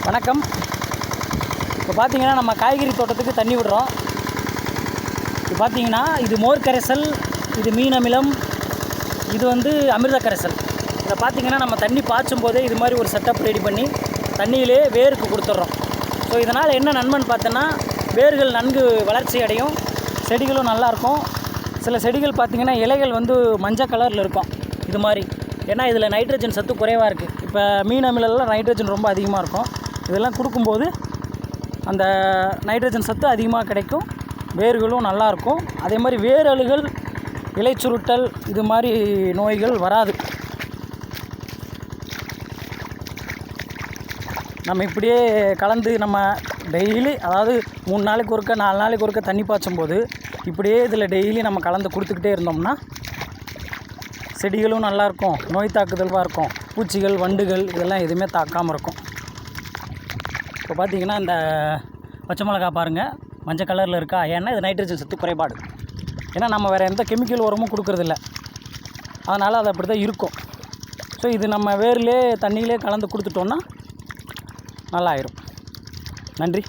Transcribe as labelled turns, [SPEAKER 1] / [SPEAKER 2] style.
[SPEAKER 1] வணக்கம். இப்போ பார்த்தீங்கன்னா நம்ம காய்கறி தோட்டத்துக்கு தண்ணி விடுறோம். இப்போ பார்த்தீங்கன்னா இது மோர் கரைசல், இது மீன் அமிலம், இது அமிர்த கரைசல். இதை பார்த்தீங்கன்னா நம்ம தண்ணி பாய்ச்சும் போதே இது மாதிரி ஒரு செட்டப் ரெடி பண்ணி தண்ணியிலே வேருக்கு கொடுத்துட்றோம். ஸோ இதனால் என்ன நன்மைன்னு பார்த்தோன்னா வேர்கள் நன்கு வளர்ச்சி அடையும், செடிகளும் நல்லாயிருக்கும். சில செடிகள் பார்த்திங்கன்னா இலைகள் மஞ்சள் கலரில் இருக்கும் இது மாதிரி. ஏன்னா இதில் நைட்ரஜன் சத்து குறைவாக இருக்குது. இப்போ மீன் அமிலெல்லாம் நைட்ரஜன் ரொம்ப அதிகமாக இருக்கும். இதெல்லாம் கொடுக்கும்போது அந்த நைட்ரஜன் சத்து அதிகமாக கிடைக்கும், வேர்களும் நல்லாயிருக்கும். அதே மாதிரி வேரழுகள், இலைச்சுருட்டல் இது மாதிரி நோய்கள் வராது. நம்ம இப்படியே கலந்து நம்ம டெய்லி, அதாவது 3 நாளைக்கு ஒருக்க 4 நாளைக்கு ஒருக்க தண்ணி பாய்ச்சும் போது இப்படியே இதில் டெய்லி நம்ம கலந்து கொடுத்துக்கிட்டே இருந்தோம்னா செடிகளும் நல்லாயிருக்கும், நோய் தாக்குதல்வாக இருக்கும், பூச்சிகள் வண்டுகள் இதெல்லாம் எதுவுமே தாக்காமல் இருக்கும். இப்போ பார்த்திங்கன்னா இந்த பச்சை மிளகா பாருங்கள், மஞ்சள் கலரில் இருக்கா. ஏன்னா இது நைட்ரஜன் சத்து குறைபாடு. ஏன்னா நம்ம வேறு எந்த கெமிக்கல் உரமும் கொடுக்குறதில்ல, அதனால் அது அப்படி தான் இருக்கும். ஸோ இது நம்ம வேர்லேயே தண்ணியிலே கலந்து கொடுத்துட்டோன்னா நல்லாயிரும். நன்றி.